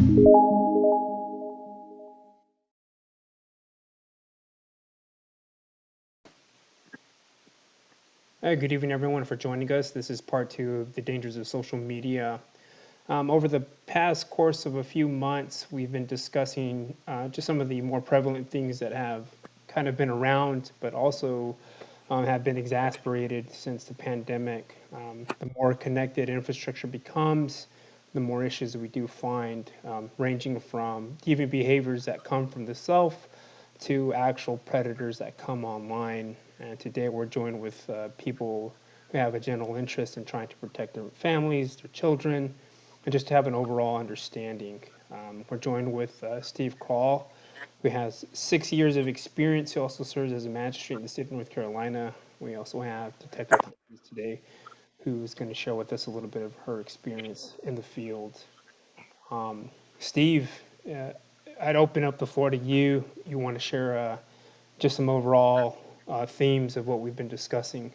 Good evening, everyone, for joining us. This is part two of the dangers of social media. Over the past course of a few months, we've been discussing just some of the more prevalent things that have kind of been around, but also have been exacerbated since the pandemic. The more connected infrastructure becomes, the more issues we do find, ranging from deviant behaviors that come from the self to actual predators that come online. And today we're joined with people who have a general interest in trying to protect their families, their children, and just to have an overall understanding. We're joined with Steve Krall, who has 6 years of experience. He also serves as a magistrate in the state of North Carolina. We also have Detective Thompson today, who's going to share with us a little bit of her experience in the field. Steve, uh, I'd open up the floor to you. You want to share just some overall themes of what we've been discussing?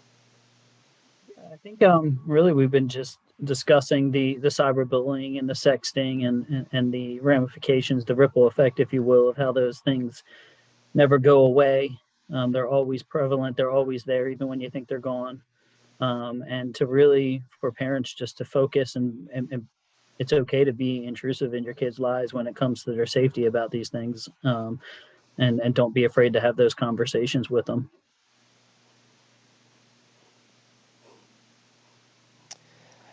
I think really we've been just discussing the cyberbullying and the sexting and the ramifications, the ripple effect, if you will, of how those things never go away. They're always prevalent. They're always there, even when you think they're gone. And to really, for parents, just to focus and it's okay to be intrusive in your kids' lives when it comes to their safety about these things. And don't be afraid to have those conversations with them.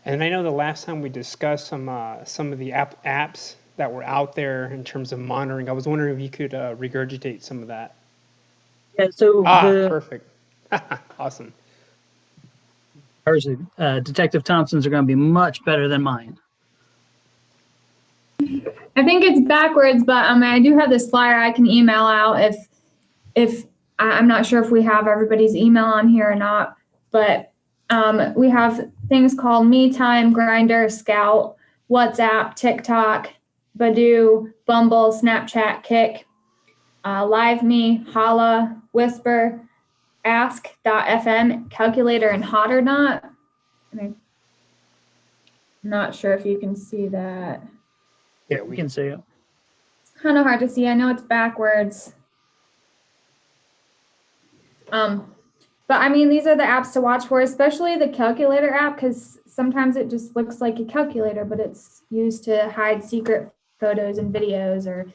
And I know the last time we discussed some of the apps that were out there in terms of monitoring. I was wondering if you could regurgitate some of that. Yeah. So Ah, the perfect. Awesome. ours, Detective Thompson's are going to be much better than mine. I think it's backwards, but I do have this flyer I can email out if I'm not sure if we have everybody's email on here or not, but we have things called Me Time, Grinder, Scout, WhatsApp, TikTok, Badoo, Bumble, Snapchat, Kick, Live Me, Holla, Whisper, Ask.fm, Calculator, and Hot or Not. And I'm not sure if you can see that. Yeah, we can see it. It's kind of hard to see. I know it's backwards. But I mean, these are the apps to watch for, especially the calculator app, because sometimes it just looks like a calculator, but it's used to hide secret photos and videos or,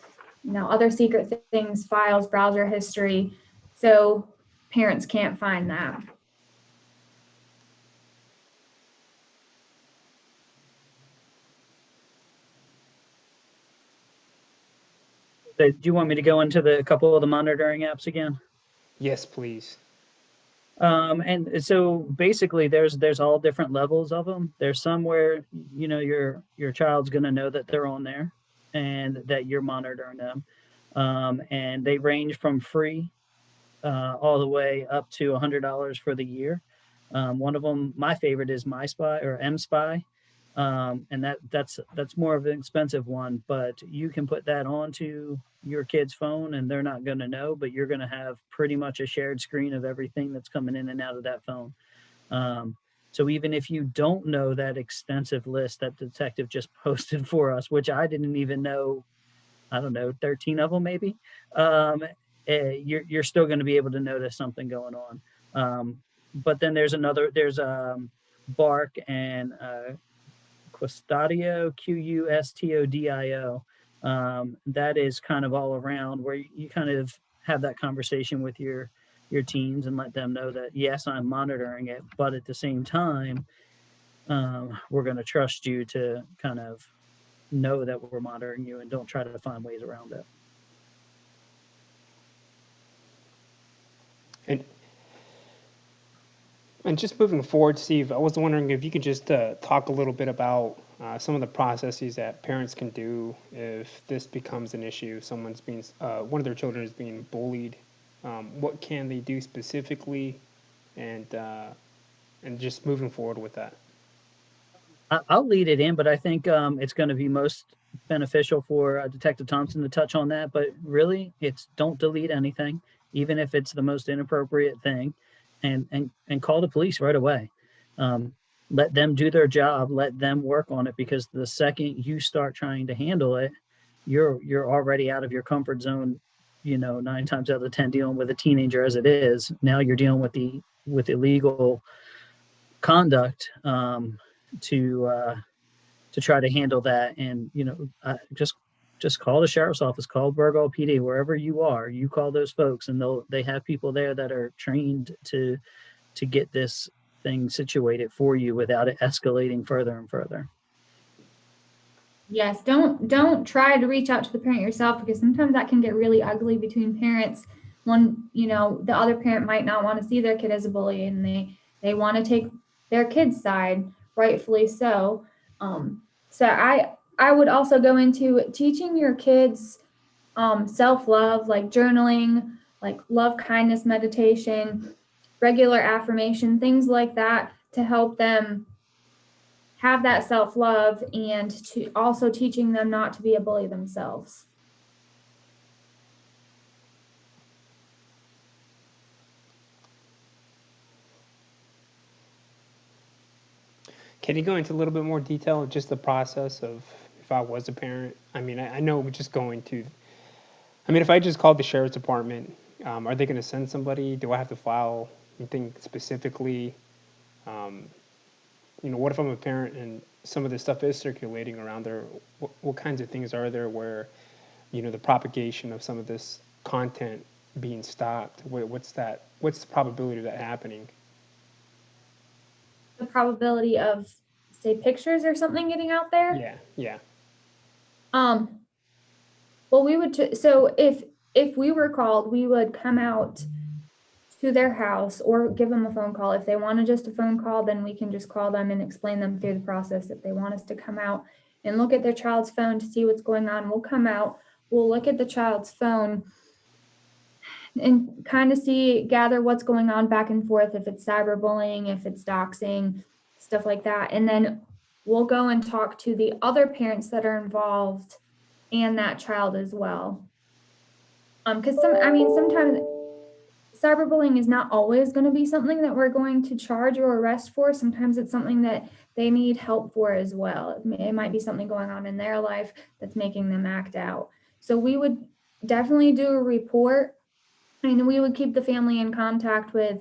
other secret things, files, browser history. So parents can't find that. Do you want me to go into a couple of the monitoring apps again? Yes, please. And so basically, there's all different levels of them. There's some where your child's going to know that they're on there, and that you're monitoring them. And they range from free all the way up to $100 for the year. One of them, my favorite, is MySpy or MSpy, and that's more of an expensive one, but you can put that onto your kid's phone and they're not going to know, but you're going to have pretty much a shared screen of everything that's coming in and out of that phone. So even if you don't know that extensive list that the detective just posted for us, which I didn't even know, I don't know, 13 of them maybe, you're still going to be able to notice something going on. But then there's Bark and Qustodio, Qustodio. That is kind of all around, where you kind of have that conversation with your teens and let them know that, yes, I'm monitoring it, but at the same time, we're going to trust you to kind of know that we're monitoring you, and don't try to find ways around it. And just moving forward, Steve, I was wondering if you could just talk a little bit about some of the processes that parents can do if this becomes an issue. One of their children is being bullied. What can they do specifically, and just moving forward with that? I'll lead it in, but I think it's going to be most beneficial for Detective Thompson to touch on that. But really, it's don't delete anything, even if it's the most inappropriate thing, and call the police right away. Let them do their job. Let them work on it, because the second you start trying to handle it, you're already out of your comfort zone, 9 times out of 10 dealing with a teenager as it is. Now you're dealing with illegal conduct, to try to handle that. And just call the sheriff's office, call Burgall PD, wherever you are. You call those folks, and they have people there that are trained to get this thing situated for you without it escalating further and further. Yes, don't try to reach out to the parent yourself, because sometimes that can get really ugly between parents. One, the other parent might not want to see their kid as a bully, and they want to take their kid's side, rightfully so. So I would also go into teaching your kids self-love, like journaling, like love kindness meditation, regular affirmation, things like that, to help them have that self-love, and to also teaching them not to be a bully themselves. Can you go into a little bit more detail of just the process of if I was a parent? I mean, I know just going to, I mean, if I just called the sheriff's department, are they going to send somebody? Do I have to file anything specifically? What if I'm a parent and some of this stuff is circulating around there? What kinds of things are there where, the propagation of some of this content being stopped? What's the probability of that happening? The probability of, say, pictures or something getting out there. Yeah. Well, we would, so if we were called, we would come out to their house or give them a phone call. If they wanted just a phone call, then we can just call them and explain them through the process. If they want us to come out and look at their child's phone to see what's going on, we'll come out, we'll look at the child's phone and kind of gather what's going on back and forth, if it's cyberbullying, if it's doxing, stuff like that. And then we'll go and talk to the other parents that are involved and that child as well. Because sometimes cyberbullying is not always going to be something that we're going to charge or arrest for. Sometimes it's something that they need help for as well. It might be something going on in their life that's making them act out. So we would definitely do a report, and we would keep the family in contact with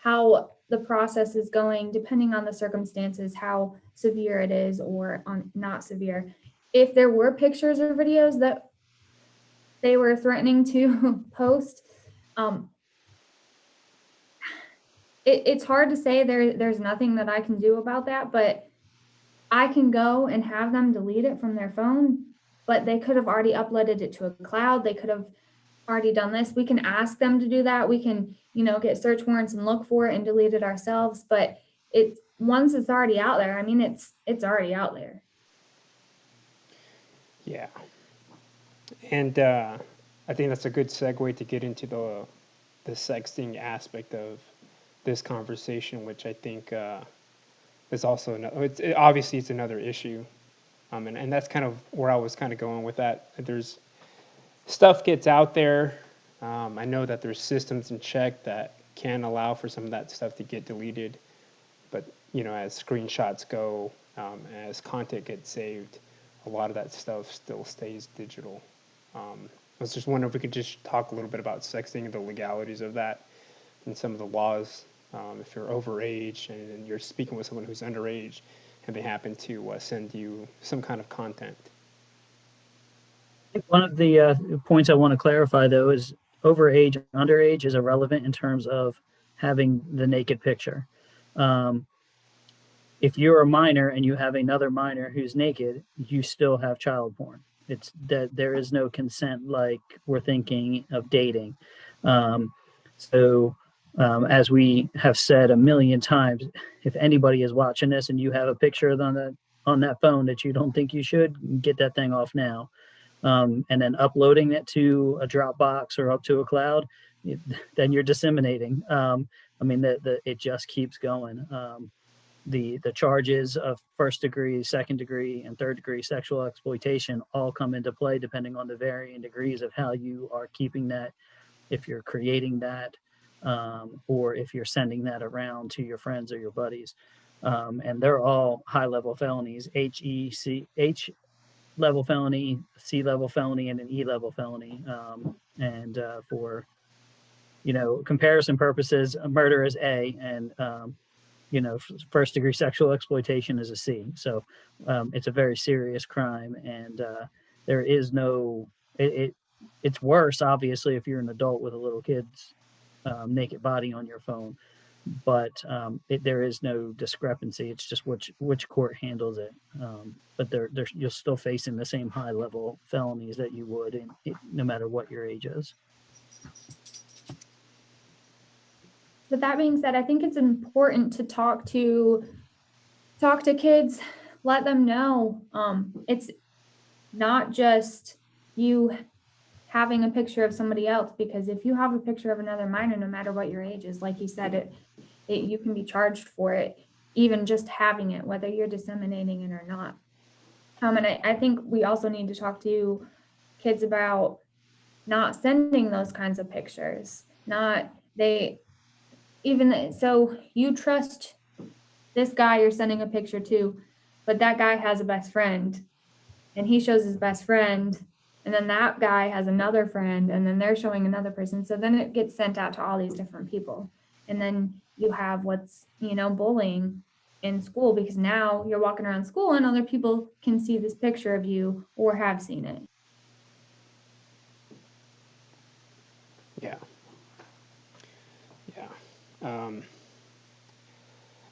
how the process is going, depending on the circumstances, how severe it is or not severe. If there were pictures or videos that they were threatening to post, it's hard to say. There's nothing that I can do about that, but I can go and have them delete it from their phone, but they could have already uploaded it to a cloud. They could have already done this. We can ask them to do that. We can, get search warrants and look for it and delete it ourselves. But once it's already out there, it's already out there. Yeah. And I think that's a good segue to get into the sexting aspect of this conversation, which I think is also obviously it's another issue, and that's kind of where I was kind of going with that. There's stuff gets out there. I know that there's systems in check that can allow for some of that stuff to get deleted, but as screenshots go, as content gets saved, a lot of that stuff still stays digital. I was just wondering if we could just talk a little bit about sexting and the legalities of that and some of the laws. If you're overage and you're speaking with someone who's underage and they happen to send you some kind of content. One of the points I want to clarify, though, is overage and underage is irrelevant in terms of having the naked picture. If you're a minor and you have another minor who's naked, you still have child porn. It's that there is no consent like we're thinking of dating. As we have said a million times, if anybody is watching this and you have a picture on that phone that you don't think you should, get that thing off now. And then uploading it to a Dropbox or up to a cloud, then you're disseminating. It just keeps going. The charges of first degree, second degree, and third degree sexual exploitation all come into play depending on the varying degrees of how you are keeping that, if you're creating that, or if you're sending that around to your friends or your buddies. And they're all high-level felonies. level felony, C level felony, and an E level felony. And for comparison purposes, murder is A, and first degree sexual exploitation is a C. So it's a very serious crime, and there is no. It's worse, obviously, if you're an adult with a little kid's naked body on your phone, but there is no discrepancy. It's just which court handles it. But you're still facing the same high level felonies that you would, no matter what your age is. But that being said, I think it's important to talk to kids, let them know it's not just you having a picture of somebody else, because if you have a picture of another minor, no matter what your age is, like you said, you can be charged for it, even just having it, whether you're disseminating it or not. And I think we also need to talk to kids about not sending those kinds of pictures. So you trust this guy you're sending a picture to, but that guy has a best friend, and he shows his best friend, and then that guy has another friend, and then they're showing another person. So then it gets sent out to all these different people. And then you have bullying in school, because now you're walking around school and other people can see this picture of you or have seen it. Yeah.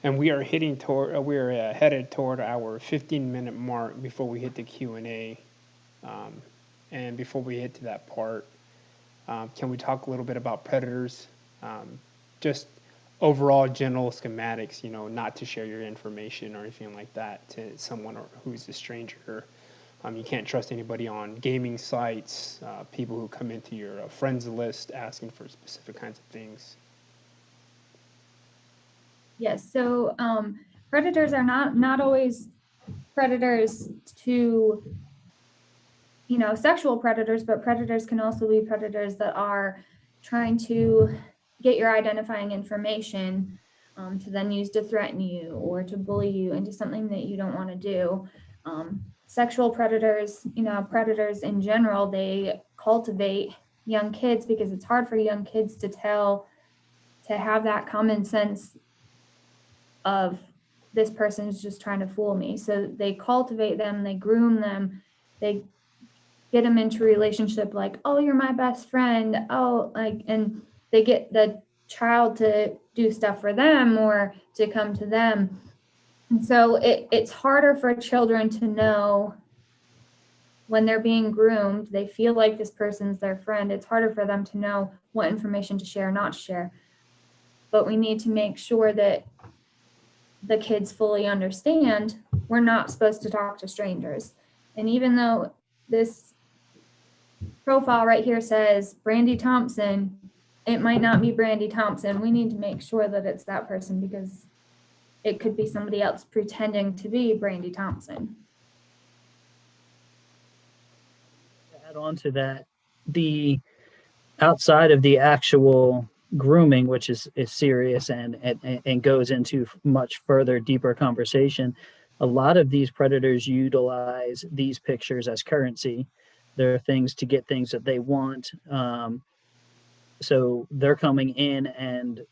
And we are headed toward our 15-minute mark before we hit the Q&A. And before we hit to that part, can we talk a little bit about predators? Just overall general schematics, not to share your information or anything like that to someone who's a stranger. You can't trust anybody on gaming sites, people who come into your friends list asking for specific kinds of things. Yes, so predators are not always predators to, sexual predators, but predators can also be predators that are trying to get your identifying information to then use to threaten you or to bully you into something that you don't want to do. Sexual predators, predators in general, they cultivate young kids because it's hard for young kids to have that common sense of this person is just trying to fool me. So they cultivate them, they groom them, they get them into a relationship like, oh, you're my best friend. Oh, and they get the child to do stuff for them or to come to them. And so it's harder for children to know when they're being groomed. They feel like this person's their friend. It's harder for them to know what information to share or not share. But we need to make sure that the kids fully understand we're not supposed to talk to strangers. And even though this profile right here says Brandy Thompson, it might not be Brandy Thompson. We need to make sure that it's that person, because it could be somebody else pretending to be Brandy Thompson. To add on to that, the outside of the actual grooming, which is serious and goes into much further, deeper conversation, a lot of these predators utilize these pictures as currency. There are things to get things that they want. So they're coming in, and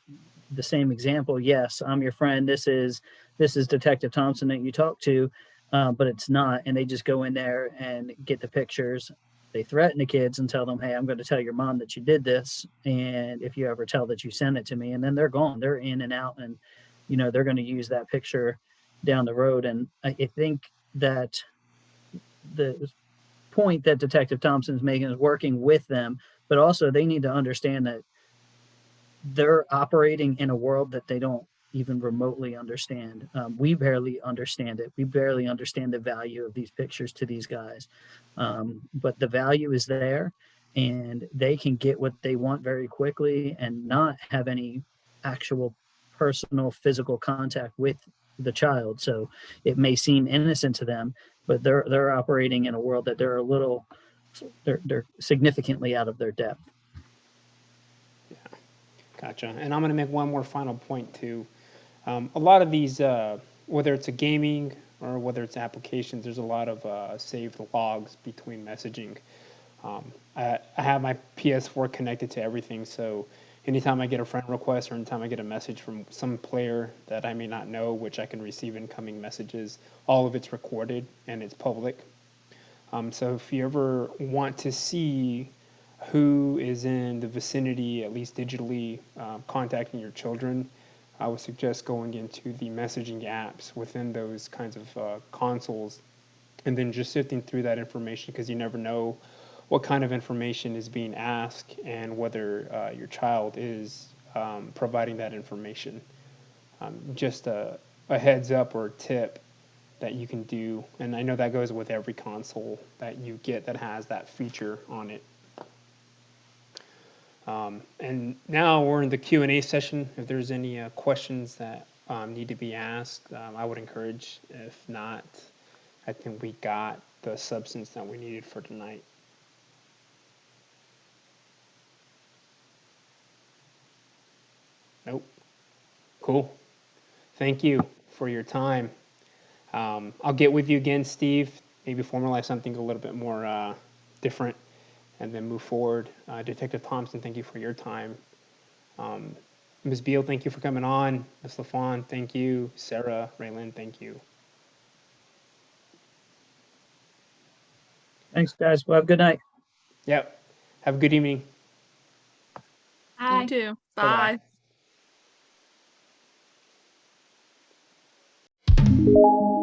the same example, yes, I'm your friend. This is Detective Thompson that you talk to, but it's not. And they just go in there and get the pictures. They threaten the kids and tell them, hey, I'm going to tell your mom that you did this. And if you ever tell that you sent it to me, and then they're gone, they're in and out, and, they're going to use that picture down the road. And I think that the point that Detective Thompson's making is working with them, but also they need to understand that they're operating in a world that they don't even remotely understand. We barely understand it. We barely understand the value of these pictures to these guys. But the value is there, and they can get what they want very quickly and not have any actual personal physical contact with the child. So it may seem innocent to them, but they're operating in a world that they're significantly out of their depth. Gotcha. And I'm going to make one more final point too. A lot of these, whether it's a gaming or whether it's applications, there's a lot of saved logs between messaging. I have my PS4 connected to everything, so anytime I get a friend request or anytime I get a message from some player that I may not know, which I can receive incoming messages, all of it's recorded and it's public. So if you ever want to see who is in the vicinity, at least digitally, contacting your children, I would suggest going into the messaging apps within those kinds of consoles and then just sifting through that information, because you never know what kind of information is being asked and whether your child is providing that information. Just a heads up or a tip that you can do, and I know that goes with every console that you get that has that feature on it. And now we're in the Q&A session. If there's any questions that need to be asked, I would encourage. If not, I think we got the substance that we needed for tonight. Nope. Cool. Thank you for your time. I'll get with you again, Steve, maybe formalize something a little bit more different and then move forward. Detective Thompson, thank you for your time. Ms. Beal, thank you for coming on. Ms. LaFawn, thank you. Sarah, Raylan, thank you. Thanks, guys. Well, have a good night. Yep. Have a good evening. Hi. You too. Bye-bye. Bye.